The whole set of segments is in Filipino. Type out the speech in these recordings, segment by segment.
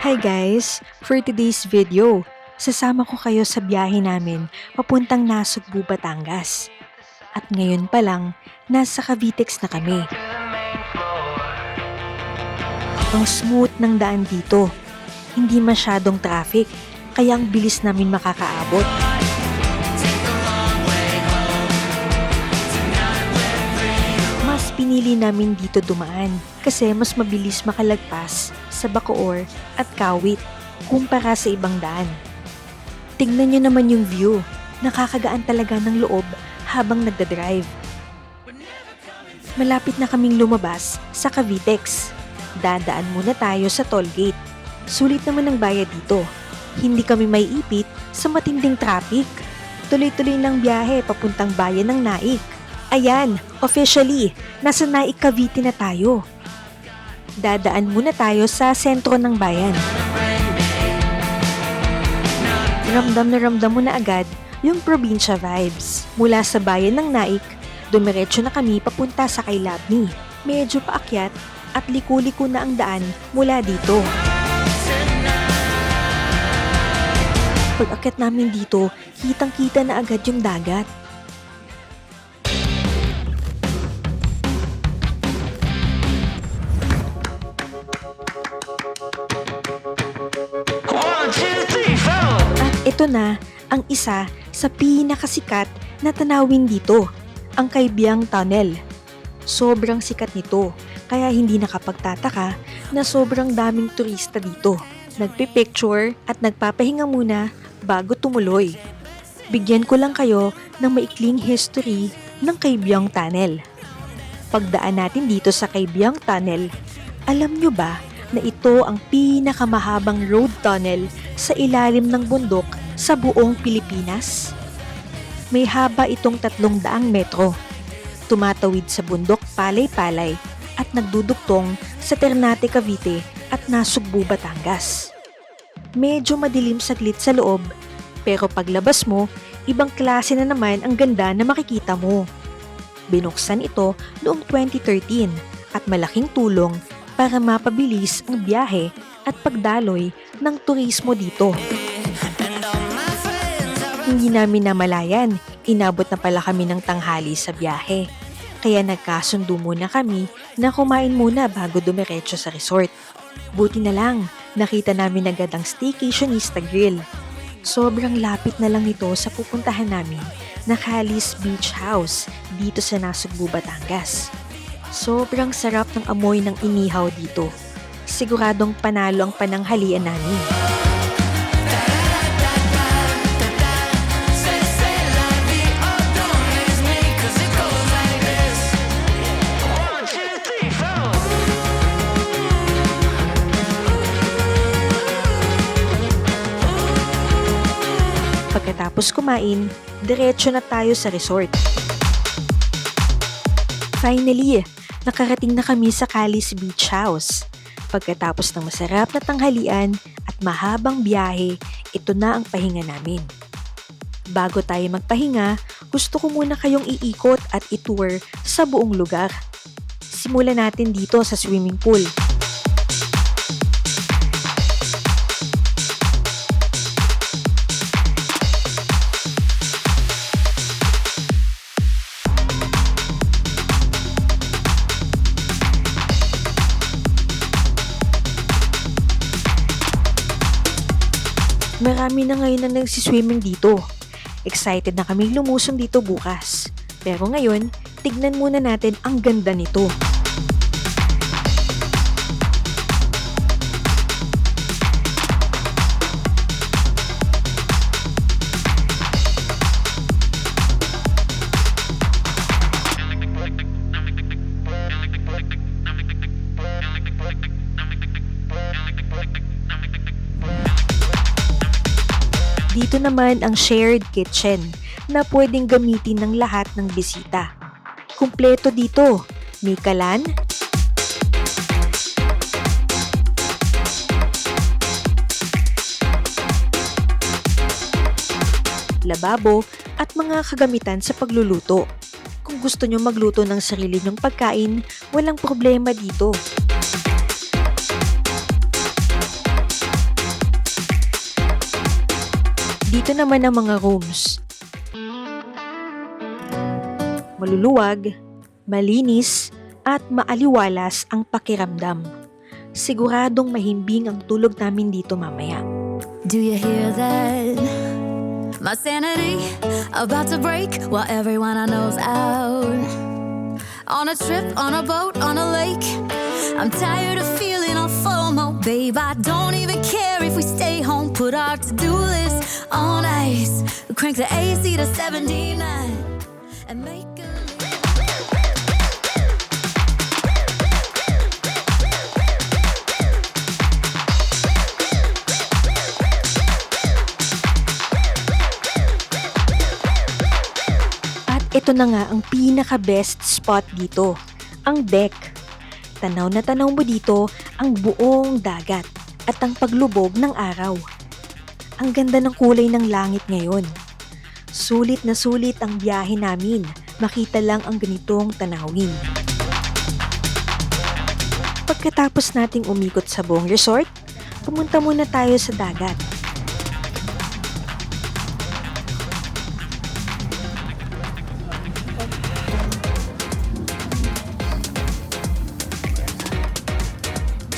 Hi guys! For today's video, sasama ko kayo sa biyahe namin papuntang Nasugbu, Batangas. At ngayon pa lang, nasa Cavitex na kami. Ang smooth ng daan dito. Hindi masyadong traffic, kaya ang bilis namin makakaabot. Mas pinili namin dito dumaan kasi mas mabilis makalagpas sa Bacoor at Kawit kumpara sa ibang daan. Tingnan nyo naman yung view. Nakakagaan talaga ng loob habang nagdadrive. Malapit na kaming lumabas sa Cavitex. Dadaan muna tayo sa toll gate. Sulit naman ang bayad dito. Hindi kami may ipit sa matinding traffic. Tuloy-tuloy lang biyahe papuntang bayan ng Naik. Ayan, officially, nasa Naik, Cavite na tayo. Dadaan muna tayo sa sentro ng bayan. Ramdam mo na agad yung probinsya vibes. Mula sa bayan ng Naik, dumiretso na kami papunta sa kay Labni. Medyo paakyat at liku-liko na ang daan mula dito. Pag-akyat namin dito, kitang-kita na agad yung dagat. Ito na ang isa sa pinakasikat na tanawin dito, ang Kaibiyang Tunnel. Sobrang sikat nito, kaya hindi nakapagtataka na sobrang daming turista dito. Nagpipicture at nagpapahinga muna bago tumuloy. Bigyan ko lang kayo ng maikling history ng Kaibiyang Tunnel. Pagdaan natin dito sa Kaibiyang Tunnel, alam nyo ba na ito ang pinakamahabang road tunnel sa ilalim ng bundok sa buong Pilipinas? May haba itong 300 metro. Tumatawid sa bundok palay-palay at nagdudugtong sa Ternate, Cavite at Nasugbu, Batangas. Medyo madilim saglit sa loob, pero paglabas mo, ibang klase na naman ang ganda na makikita mo. Binuksan ito noong 2013 at malaking tulong para mapabilis ang biyahe at pagdaloy ng turismo dito. Hindi namin namalayan, inabot na pala kami ng tanghali sa biyahe. Kaya nagkasundo muna kami na kumain muna bago dumiretso sa resort. Buti na lang, nakita namin agad ang Staycationista Grill. Sobrang lapit na lang nito sa pupuntahan namin na Calis Beach House dito sa Nasugbu, Batangas. Sobrang sarap ng amoy ng inihaw dito. Siguradong panalo ang pananghalian namin. Pagkatapos kumain, diretso na tayo sa resort. Finally, nakarating na kami sa Calis Beach House. Pagkatapos ng masarap na tanghalian at mahabang biyahe, ito na ang pahinga namin. Bago tayo magpahinga, gusto ko muna kayong iikot at itour sa buong lugar. Simulan natin dito sa swimming pool. Marami na ngayon na nagsiswimming dito. Excited na kaming lumusong dito bukas. Pero ngayon, tignan muna natin ang ganda nito. Dito naman ang shared kitchen na pwedeng gamitin ng lahat ng bisita. Kumpleto dito, may kalan, lababo at mga kagamitan sa pagluluto. Kung gusto nyo magluto ng sarili nyong pagkain, walang problema dito. Dito naman ang mga rooms. Maluluwag, malinis, at maaliwalas ang pakiramdam. Siguradong mahimbing ang tulog namin dito mamaya. Do you hear that? My sanity about to break while everyone I know's out. On a trip, on a boat, on a lake. I'm tired of feeling all FOMO. Babe, I don't even care if we stay home. Put our to-do list on ice. Crank the AC to 79 and make a Ito na nga ang pinaka-best spot dito, ang deck. Tanaw na tanaw mo dito ang buong dagat at ang paglubog ng araw. Ang ganda ng kulay ng langit ngayon. Sulit na sulit ang biyahe namin, makita lang ang ganitong tanawin. Pagkatapos nating umikot sa buong resort, pumunta muna tayo sa dagat.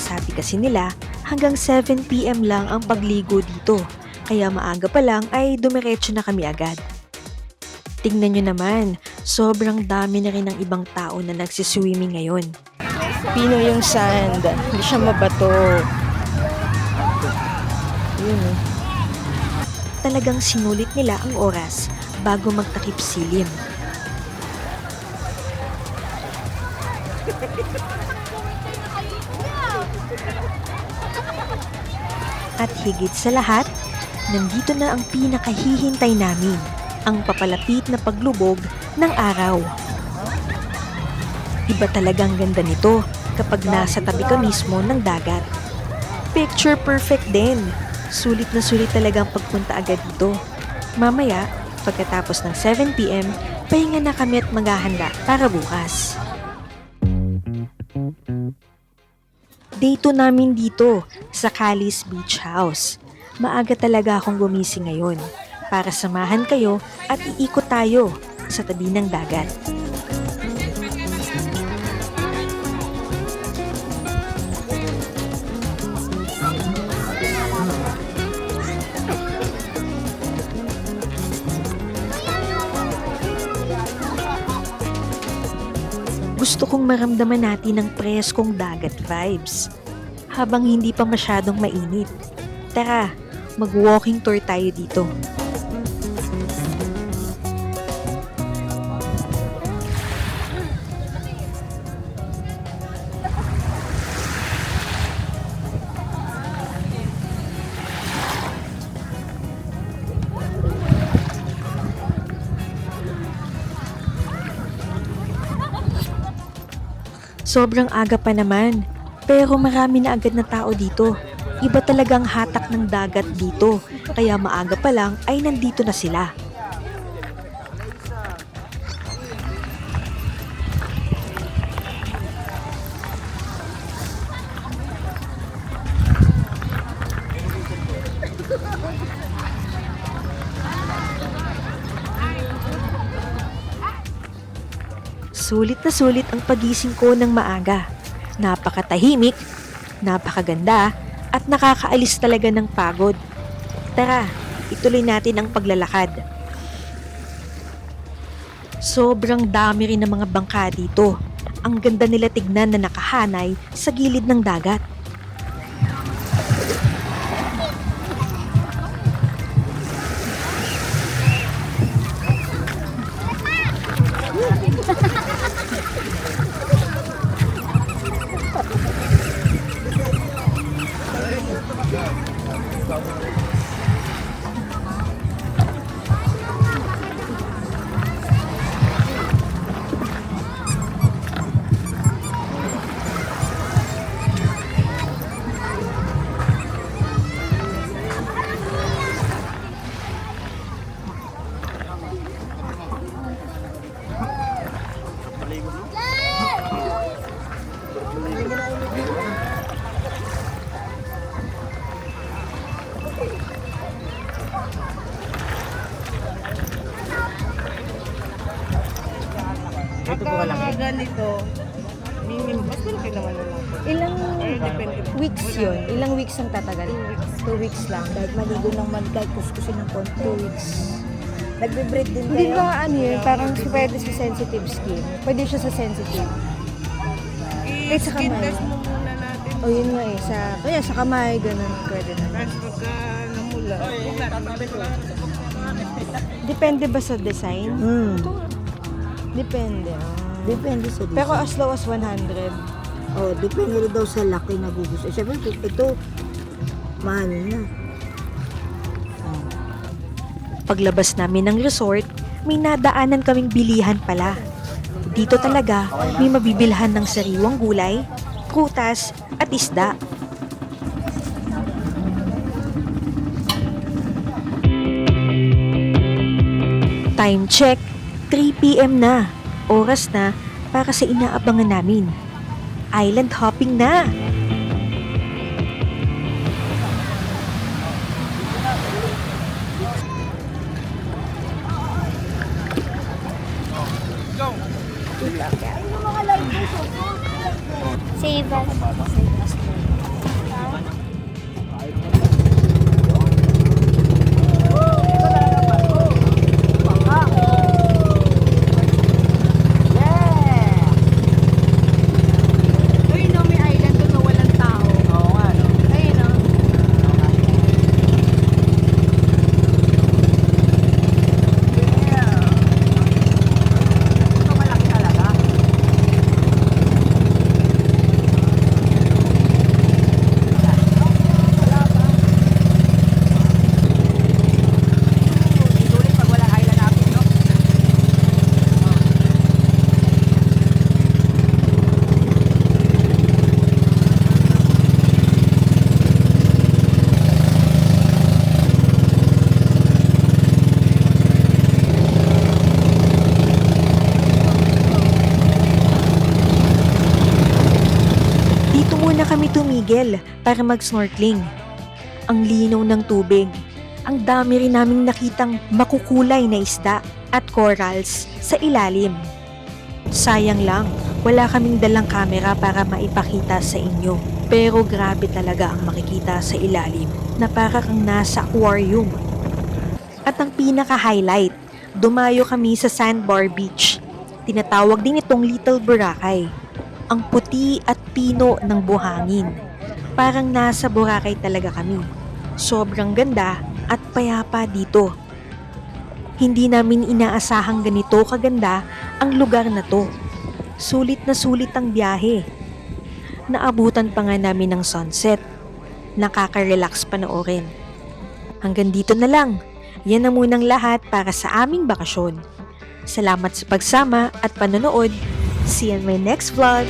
Sabi kasi nila, hanggang 7 PM lang ang pagligo dito, kaya maaga pa lang ay dumiretso na kami agad. Tingnan nyo naman, sobrang dami na rin ng ibang tao na nagsiswimming ngayon. Pino yung sand, hindi siya mabato. Yun. Talagang sinulit nila ang oras bago magtakip silim. At higit sa lahat, nandito na ang pinakahihintay namin, ang papalapit na paglubog ng araw. Iba talagang ganda nito kapag nasa tabi ka mismo ng dagat. Picture perfect din. Sulit na sulit talagang pagpunta agad dito. Mamaya, pagkatapos ng 7 PM, pahinga na kami at maghahanda para bukas. Day 2 namin dito sa Calis Beach House. Maaga talaga akong gumising ngayon para samahan kayo at iikot tayo sa tabi ng dagat. Gusto kong maramdaman natin ang preskong dagat vibes habang hindi pa masyadong mainit. Tara, mag-walking tour tayo dito. Sobrang aga pa naman, pero marami na agad na tao dito. Iba talagang hatak ng dagat dito, kaya maaga pa lang ay nandito na sila. Sulit na sulit ang pagising ko ng maaga. Napakatahimik, napakaganda, at nakakaalis talaga ng pagod. Tara, ituloy natin ang paglalakad. Sobrang dami rin ng mga bangka dito. Ang ganda nila tignan na nakahanay sa gilid ng dagat. ganito, minimum, mas malaki naman na lang. Ilang Depende. weeks yun? Ilang weeks ang tatagal? 2 weeks lang. Kahit maligo ng kahit kuskusin ng konti. 2 weeks. Nagbe-breed din Hindi kayo? ba ano yun? Parang pwede sa sensitive skin. Pwede siya sa sensitive. Kahit sa I-skin kamay. test mo muna natin. O yun nga eh. Kaya sa kamay, ganun. Pwede na. Tapos pagka namula, huwag natin mag-breed. Depende ba sa design? Depende. Depende sa design. Pero as low as 100. Oh, depende rin daw sa laki na gugusto. Siyempre, ito, mahal na. Paglabas namin ng resort, may nadaanan kaming bilihan pala. Dito talaga, may mabibilhan ng sariwang gulay, prutas, at isda. Time check, 3 p.m. na. Oras na para sa inaabangan namin. Island hopping na! Save Ayun no, may island doon na walang tao. Oo nga, no? Ayun no. Ito malaki talaga. Sulit pag walang island natin, no? Dito muna kami tumigil para mag-snorkeling. Ang linaw ng tubig. Ang dami rin naming nakitang makukulay na isda at corals sa ilalim. Sayang lang, wala kaming dalang kamera para maipakita sa inyo. Pero grabe talaga ang makikita sa ilalim na para kang nasa aquarium. At ang pinaka-highlight, dumayo kami sa Sandbar Beach. Tinatawag din itong Little Boracay. Ang puti at pino ng buhangin. Parang nasa Boracay talaga kami. Sobrang ganda at payapa dito. Hindi namin inaasahang ganito kaganda ang lugar na to. Sulit na sulit ang biyahe. Naabutan pa nga namin ng sunset. Nakaka-relax panoorin. Hanggang dito na lang. Yan na munang lahat para sa aming bakasyon. Salamat sa pagsama at panonood. See you in my next vlog.